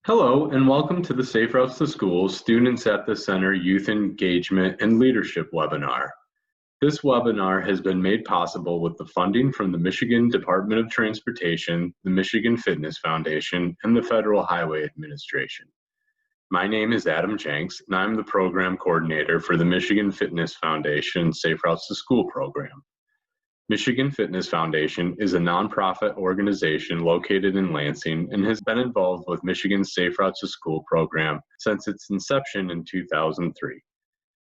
Hello, and welcome to the Safe Routes to School Students at the Center Youth Engagement and Leadership webinar. This webinar has been made possible with the funding from the Michigan Department of Transportation, the Michigan Fitness Foundation, and the Federal Highway Administration. My name is Adam Jenks, and I'm the program coordinator for the Michigan Fitness Foundation Safe Routes to School program. Michigan Fitness Foundation is a nonprofit organization located in Lansing and has been involved with Michigan's Safe Routes to School program since its inception in 2003.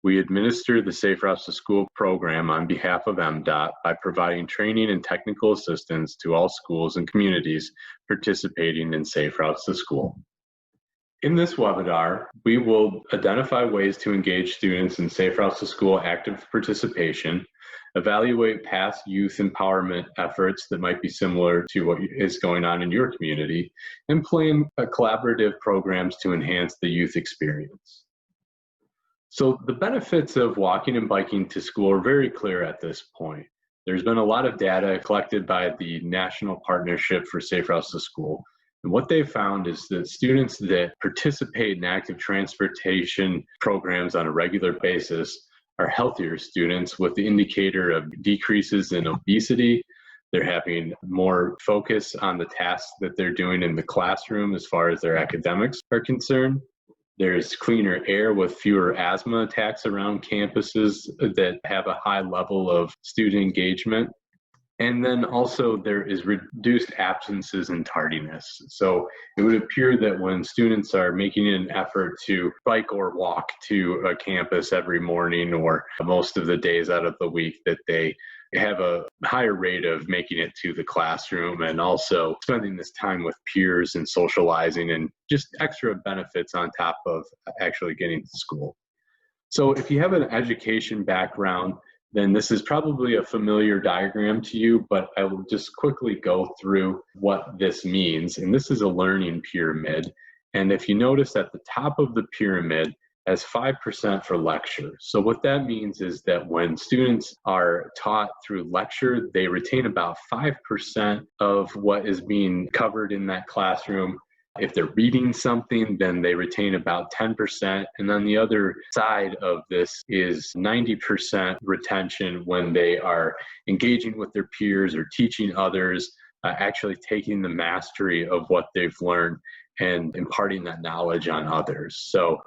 We administer the Safe Routes to School program on behalf of MDOT by providing training and technical assistance to all schools and communities participating in Safe Routes to School. In this webinar, we will identify ways to engage students in Safe Routes to School active participation, evaluate past youth empowerment efforts that might be similar to what is going on in your community, and plan collaborative programs to enhance the youth experience. So the benefits of walking and biking to school are very clear at this point. There's been a lot of data collected by the National Partnership for Safe Routes to School. And what they've found is that students that participate in active transportation programs on a regular basis are healthier students with the indicator of decreases in obesity. They're having more focus on the tasks that they're doing in the classroom as far as their academics are concerned. There's cleaner air with fewer asthma attacks around campuses that have a high level of student engagement. And then also there is reduced absences and tardiness. So it would appear that when students are making an effort to bike or walk to a campus every morning or most of the days out of the week, that they have a higher rate of making it to the classroom and also spending this time with peers and socializing and just extra benefits on top of actually getting to school. So if you have an education background, then this is probably a familiar diagram to you, but I will just quickly go through what this means. And this is a learning pyramid. And if you notice at the top of the pyramid has 5% for lecture. So what that means is that when students are taught through lecture, they retain about 5% of what is being covered in that classroom. If they're reading something, then they retain about 10%. And on the other side of this is 90% retention when they are engaging with their peers or teaching others, actually taking the mastery of what they've learned and imparting that knowledge on others. So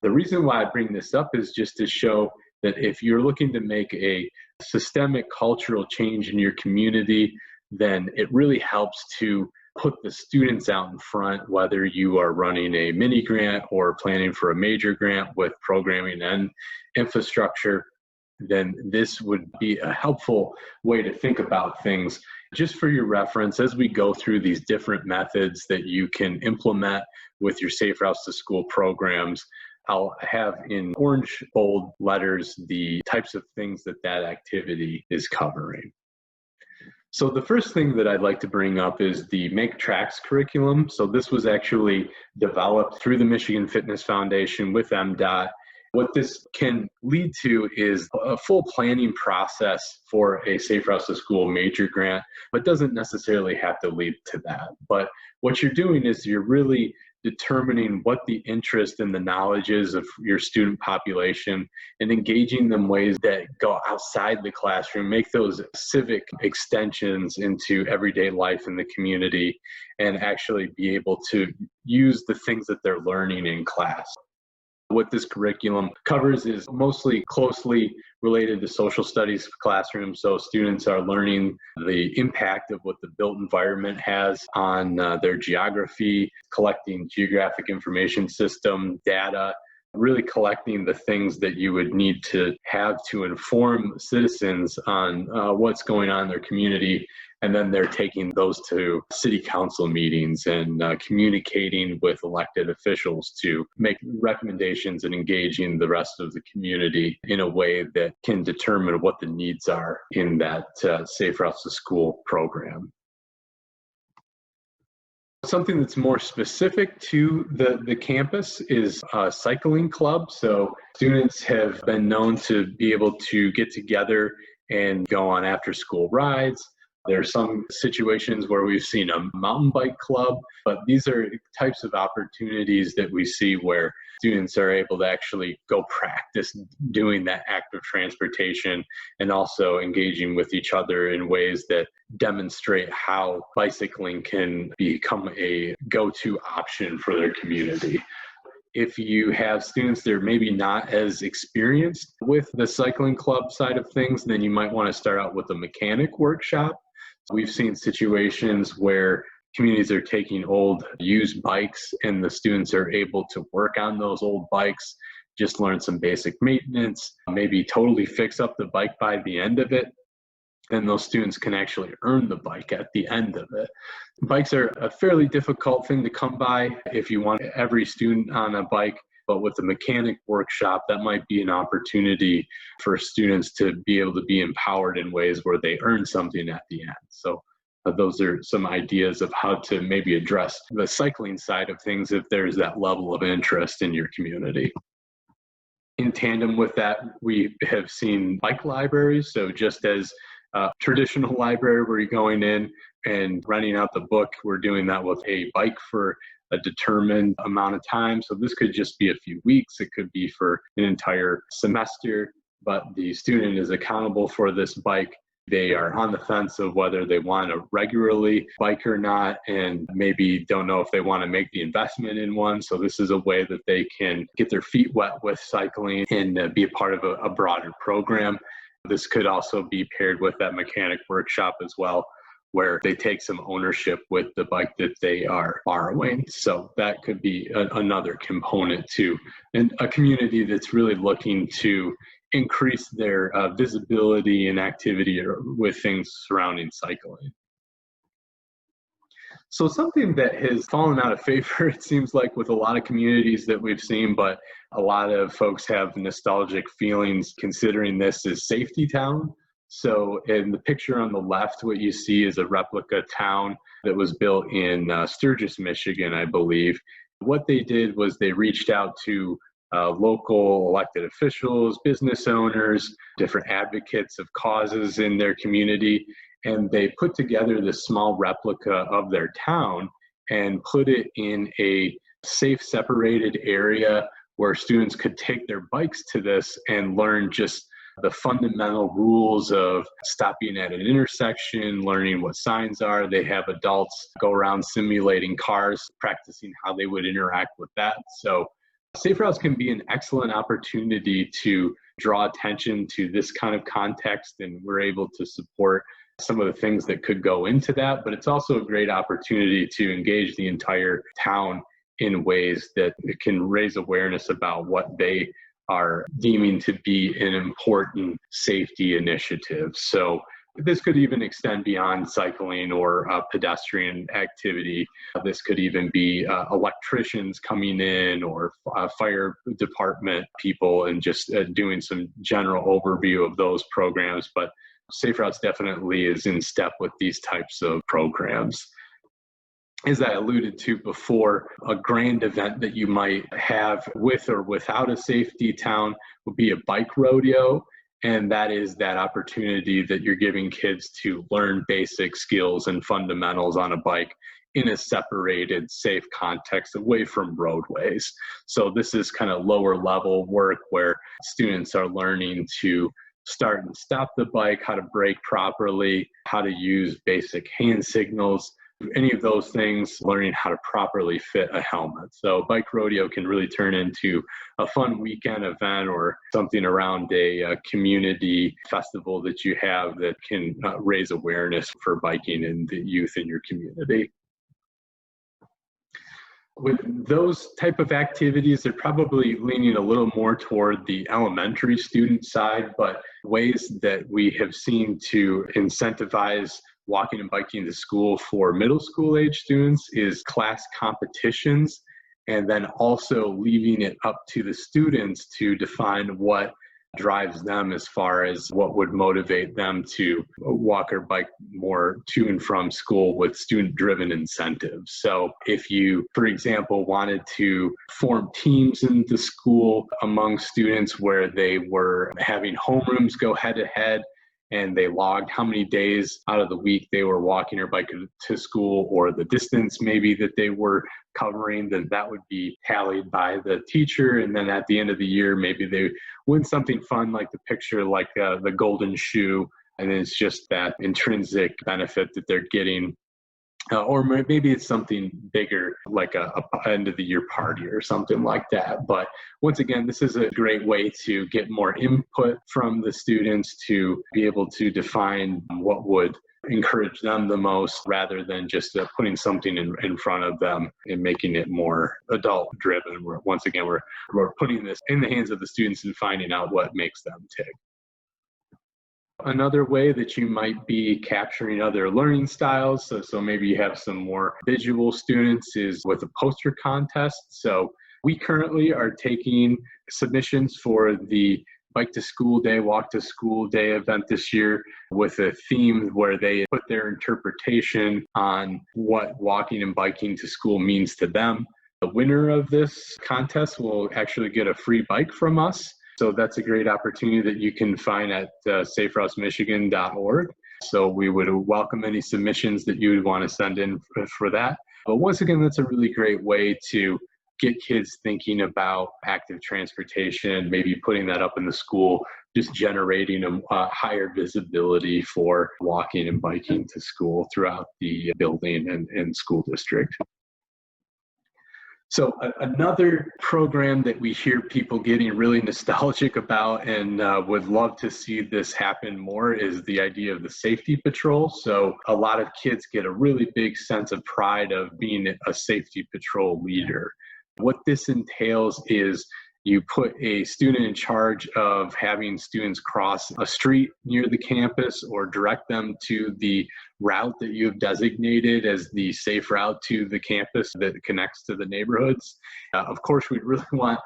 the reason why I bring this up is just to show that if you're looking to make a systemic cultural change in your community, then it really helps to put the students out in front, whether you are running a mini grant or planning for a major grant with programming and infrastructure, then this would be a helpful way to think about things. Just for your reference, as we go through these different methods that you can implement with your Safe Routes to School programs, I'll have in orange bold letters the types of things that that activity is covering. So the first thing that I'd like to bring up is the Make Tracks curriculum. So this was actually developed through the Michigan Fitness Foundation with MDOT. What this can lead to is a full planning process for a Safe Routes to School major grant, but doesn't necessarily have to lead to that. But what you're doing is you're really determining what the interest and the knowledge is of your student population and engaging them ways that go outside the classroom, make those civic extensions into everyday life in the community, and actually be able to use the things that they're learning in class. What this curriculum covers is mostly closely related to social studies classroom. So students are learning the impact of what the built environment has on their geography, collecting geographic information system data, really collecting the things that you would need to have to inform citizens on what's going on in their community. And then they're taking those to city council meetings and communicating with elected officials to make recommendations and engaging the rest of the community in a way that can determine what the needs are in that Safe Routes to School program. Something that's more specific to the campus is a cycling club. So students have been known to be able to get together and go on after school rides. There are some situations where we've seen a mountain bike club, but these are types of opportunities that we see where students are able to actually go practice doing that active transportation and also engaging with each other in ways that demonstrate how bicycling can become a go-to option for their community. If you have students that are maybe not as experienced with the cycling club side of things, then you might want to start out with a mechanic workshop. We've seen situations where communities are taking old used bikes and the students are able to work on those old bikes, just learn some basic maintenance, maybe totally fix up the bike by the end of it. And those students can actually earn the bike at the end of it. Bikes are a fairly difficult thing to come by if you want every student on a bike, but with the mechanic workshop, that might be an opportunity for students to be able to be empowered in ways where they earn something at the end. So those are some ideas of how to maybe address the cycling side of things if there's that level of interest in your community. In tandem with that, we have seen bike libraries. So just as a traditional library where you're going in and renting out the book, we're doing that with a bike for a determined amount of time. So this could just be a few weeks. It could be for an entire semester, but the student is accountable for this bike. They are on the fence of whether they want to regularly bike or not, and maybe don't know if they want to make the investment in one. So this is a way that they can get their feet wet with cycling and be a part of a broader program. This could also be paired with that mechanic workshop as well, where they take some ownership with the bike that they are borrowing. So that could be another component to a community that's really looking to increase their visibility and activity with things surrounding cycling. So something that has fallen out of favor, it seems like, with a lot of communities that we've seen, but a lot of folks have nostalgic feelings considering this as Safety Town. So in the picture on the left, what you see is a replica town that was built in Sturgis, Michigan, I believe. What they did was they reached out to local elected officials, business owners, different advocates of causes in their community, and they put together this small replica of their town and put it in a safe, separated area where students could take their bikes to this and learn just the fundamental rules of stopping at an intersection, learning what signs are. They have adults go around simulating cars, practicing how they would interact with that. So Safe Routes can be an excellent opportunity to draw attention to this kind of context, and we're able to support some of the things that could go into that, but it's also a great opportunity to engage the entire town in ways that it can raise awareness about what they are deeming to be an important safety initiative. So this could even extend beyond cycling or pedestrian activity. This could even be electricians coming in or fire department people and just doing some general overview of those programs. But Safe Routes definitely is in step with these types of programs. As I alluded to before, a grand event that you might have with or without a safety town would be a bike rodeo. And that is that opportunity that you're giving kids to learn basic skills and fundamentals on a bike in a separated, safe context away from roadways. So this is kind of lower level work where students are learning to start and stop the bike, how to brake properly, how to use basic hand signals, any of those things, learning how to properly fit a helmet. So bike rodeo can really turn into a fun weekend event or something around a community festival that you have that can raise awareness for biking and the youth in your community. With those type of activities, they're probably leaning a little more toward the elementary student side, but ways that we have seen to incentivize walking and biking to school for middle school age students is class competitions, and then also leaving it up to the students to define what drives them as far as what would motivate them to walk or bike more to and from school with student-driven incentives. So if you, for example, wanted to form teams in the school among students where they were having homerooms go head-to-head, and they logged how many days out of the week they were walking or biking to school, or the distance maybe that they were covering, then that would be tallied by the teacher. And then at the end of the year, maybe they win something fun like the picture, like the golden shoe. And it's just that intrinsic benefit that they're getting. Or maybe it's something bigger, like a end of the year party or something like that. But once again, this is a great way to get more input from the students to be able to define what would encourage them the most, rather than just putting something in front of them and making it more adult driven. Once again, we're putting this in the hands of the students and finding out what makes them tick. Another way that you might be capturing other learning styles, so maybe you have some more visual students, is with a poster contest. So we currently are taking submissions for the Bike to School Day, Walk to School Day event this year, with a theme where they put their interpretation on what walking and biking to school means to them. The winner of this contest will actually get a free bike from us. So that's a great opportunity that you can find at saferoutesmichigan.org. So we would welcome any submissions that you would want to send in for that. But once again, that's a really great way to get kids thinking about active transportation, maybe putting that up in the school, just generating a higher visibility for walking and biking to school throughout the building and school district. So another program that we hear people getting really nostalgic about and would love to see this happen more is the idea of the safety patrol. So a lot of kids get a really big sense of pride of being a safety patrol leader. What this entails is you put a student in charge of having students cross a street near the campus or direct them to the route that you have designated as the safe route to the campus that connects to the neighborhoods. Of course, we really want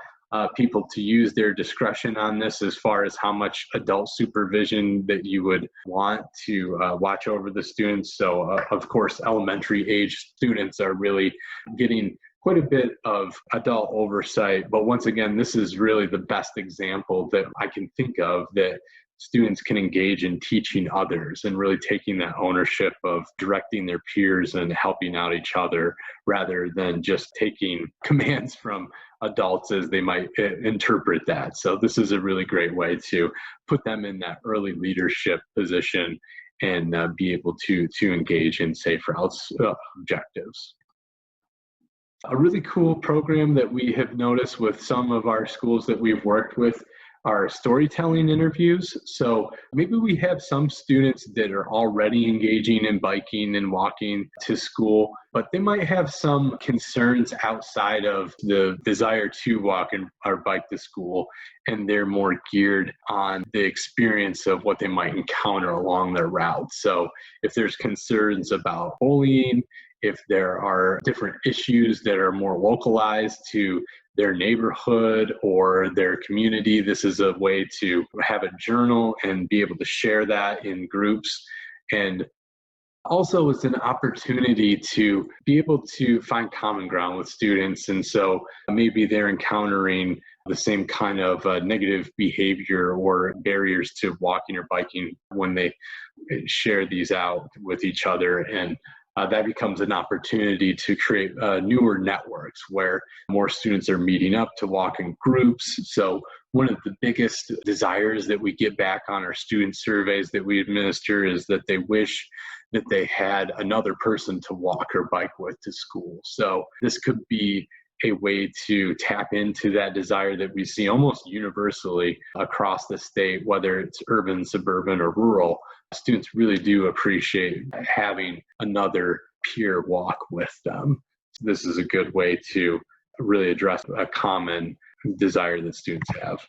people to use their discretion on this as far as how much adult supervision that you would want to watch over the students. So, of course, elementary age students are really getting quite a bit of adult oversight. But once again, this is really the best example that I can think of that students can engage in teaching others and really taking that ownership of directing their peers and helping out each other, rather than just taking commands from adults as they might interpret that. So this is a really great way to put them in that early leadership position and be able to engage in safe routes objectives. A really cool program that we have noticed with some of our schools that we've worked with are storytelling interviews. So maybe we have some students that are already engaging in biking and walking to school, but they might have some concerns outside of the desire to walk or bike to school, and they're more geared on the experience of what they might encounter along their route. So if there's concerns about bullying, if there are different issues that are more localized to their neighborhood or their community, this is a way to have a journal and be able to share that in groups. And also it's an opportunity to be able to find common ground with students. And so maybe they're encountering the same kind of negative behavior or barriers to walking or biking when they share these out with each other. And that becomes an opportunity to create newer networks where more students are meeting up to walk in groups. So one of the biggest desires that we get back on our student surveys that we administer is that they wish that they had another person to walk or bike with to school. So this could be a way to tap into that desire that we see almost universally across the state, whether it's urban, suburban, or rural. Students really do appreciate having another peer walk with them. This is a good way to really address a common desire that students have.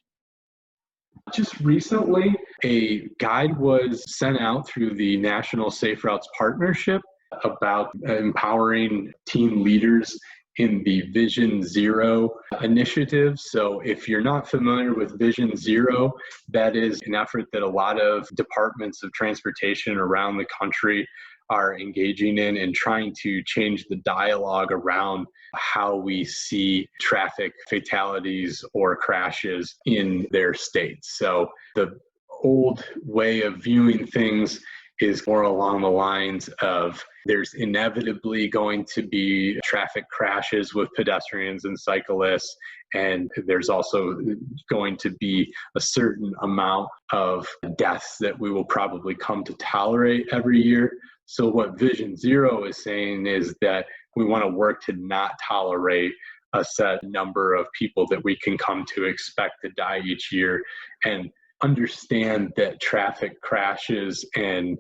Just recently, a guide was sent out through the National Safe Routes Partnership about empowering teen leaders in the Vision Zero initiative. So if you're not familiar with Vision Zero, that is an effort that a lot of departments of transportation around the country are engaging in and trying to change the dialogue around how we see traffic fatalities or crashes in their states. So the old way of viewing things is more along the lines of there's inevitably going to be traffic crashes with pedestrians and cyclists, and there's also going to be a certain amount of deaths that we will probably come to tolerate every year. So what Vision Zero is saying is that we want to work to not tolerate a set number of people that we can come to expect to die each year, and understand that traffic crashes and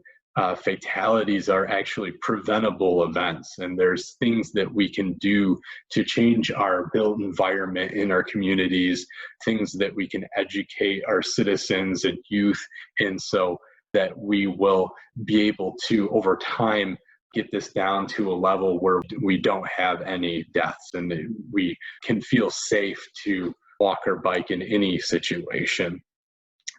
fatalities are actually preventable events, and there's things that we can do to change our built environment in our communities, things that we can educate our citizens and youth in, so that we will be able to, over time, get this down to a level where we don't have any deaths and that we can feel safe to walk or bike in any situation.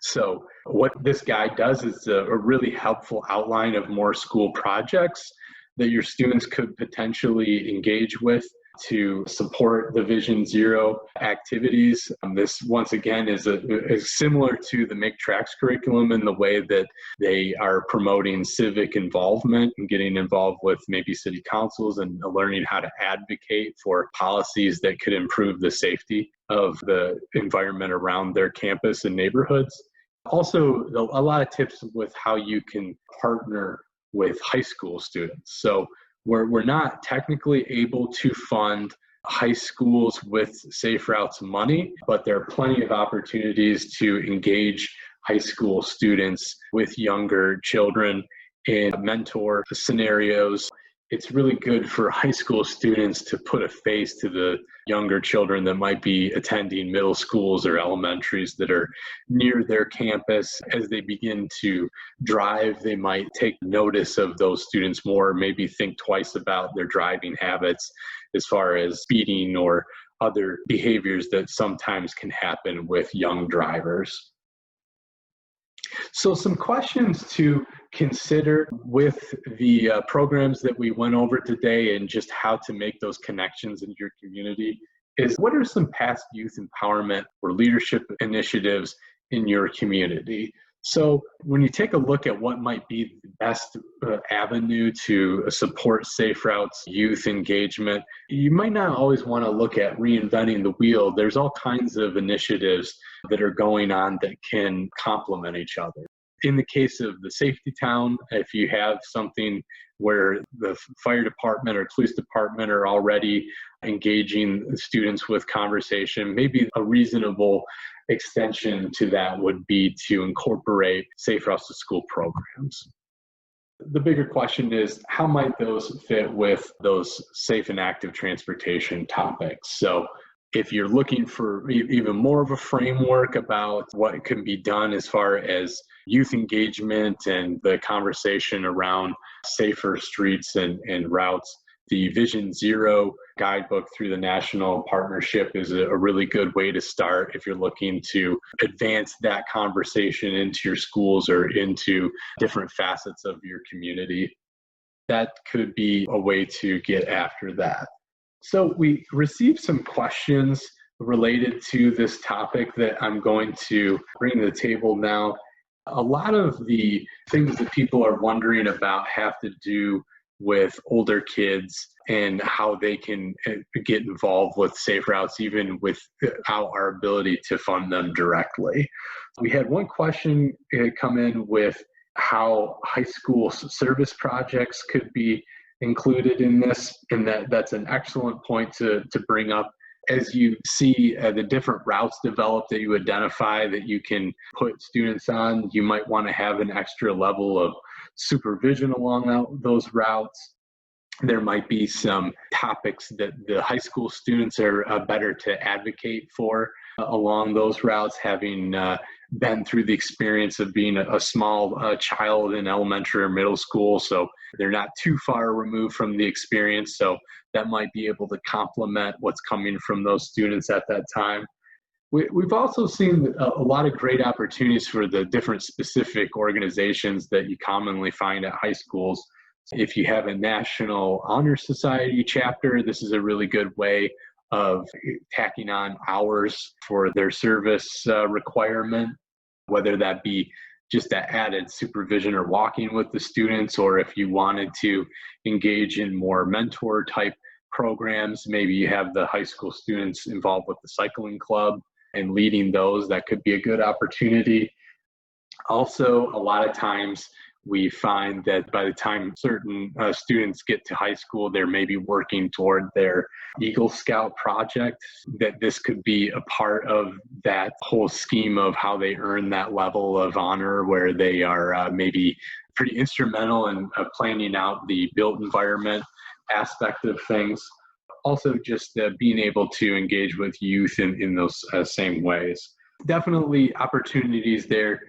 So what this guide does is a really helpful outline of more school projects that your students could potentially engage with to support the Vision Zero activities. This, once again, is similar to the Make Tracks curriculum in the way that they are promoting civic involvement and getting involved with maybe city councils and learning how to advocate for policies that could improve the safety of the environment around their campus and neighborhoods. Also, a lot of tips with how you can partner with high school students. So we're not technically able to fund high schools with Safe Routes money, but there are plenty of opportunities to engage high school students with younger children in mentor scenarios. It's really good for high school students to put a face to the younger children that might be attending middle schools or elementaries that are near their campus. As they begin to drive, they might take notice of those students more, maybe think twice about their driving habits as far as speeding or other behaviors that sometimes can happen with young drivers. So some questions to consider with the programs that we went over today and just how to make those connections in your community is, what are some past youth empowerment or leadership initiatives in your community? So when you take a look at what might be the best avenue to support Safe Routes youth engagement, you might not always want to look at reinventing the wheel. There's all kinds of initiatives that are going on that can complement each other. In the case of the Safety Town, if you have something where the fire department or police department are already engaging students with conversation, maybe a reasonable extension to that would be to incorporate Safe Routes to School programs. The bigger question is, how might those fit with those safe and active transportation topics? So if you're looking for even more of a framework about what can be done as far as youth engagement and the conversation around safer streets and routes, the Vision Zero guidebook through the National Partnership is a really good way to start if you're looking to advance that conversation into your schools or into different facets of your community. That could be a way to get after that. So we received some questions related to this topic that I'm going to bring to the table now. A lot of the things that people are wondering about have to do with older kids and how they can get involved with Safe Routes even without our ability to fund them directly. We had one question come in with how high school service projects could be included in this, and that's an excellent point to bring up. As you see the different routes develop that you identify that you can put students on, you might want to have an extra level of supervision along those routes. There might be some topics that the high school students are better to advocate for along those routes, having been through the experience of being a small child in elementary or middle school, so they're not too far removed from the experience, so that might be able to complement what's coming from those students at that time. We've also seen a lot of great opportunities for the different specific organizations that you commonly find at high schools. If you have a National Honor Society chapter, this is a really good way of tacking on hours for their service requirement, whether that be just that added supervision or walking with the students, or if you wanted to engage in more mentor type programs, maybe you have the high school students involved with the cycling club and leading those, that could be a good opportunity. Also, a lot of times we find that by the time certain students get to high school, they're maybe working toward their Eagle Scout project, that this could be a part of that whole scheme of how they earn that level of honor, where they are maybe pretty instrumental in planning out the built environment aspect of things. Also, just being able to engage with youth in those same ways. Definitely opportunities there.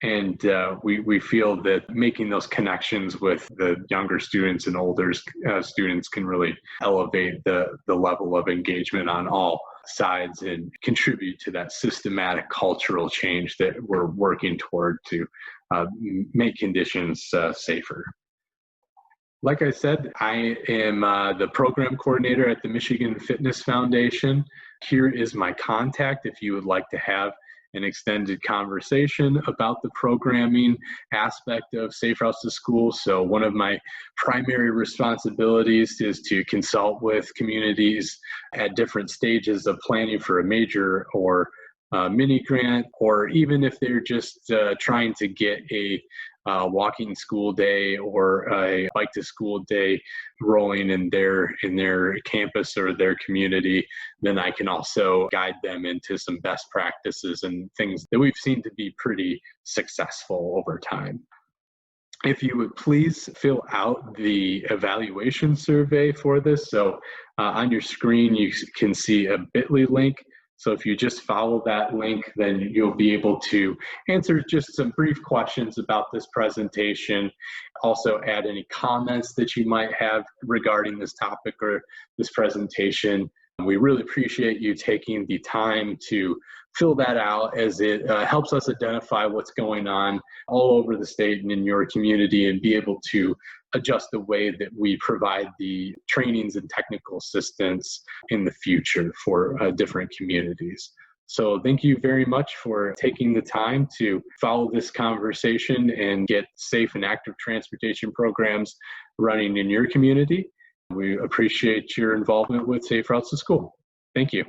And we feel that making those connections with the younger students and older students can really elevate the level of engagement on all sides and contribute to that systematic cultural change that we're working toward to make conditions safer. Like I said, I am the program coordinator at the Michigan Fitness Foundation. Here is my contact if you would like to have an extended conversation about the programming aspect of Safe Routes to School. So one of my primary responsibilities is to consult with communities at different stages of planning for a major or mini grant, or even if they're just trying to get a walking school day or a bike to school day rolling in their campus or their community, then I can also guide them into some best practices and things that we've seen to be pretty successful over time. If you would please fill out the evaluation survey for this. So on your screen, you can see a bit.ly link. So if you just follow that link, then you'll be able to answer just some brief questions about this presentation. Also add any comments that you might have regarding this topic or this presentation. We really appreciate you taking the time to fill that out, as it helps us identify what's going on all over the state and in your community, and be able to adjust the way that we provide the trainings and technical assistance in the future for different communities. So thank you very much for taking the time to follow this conversation and get safe and active transportation programs running in your community. We appreciate your involvement with Safe Routes to School. Thank you.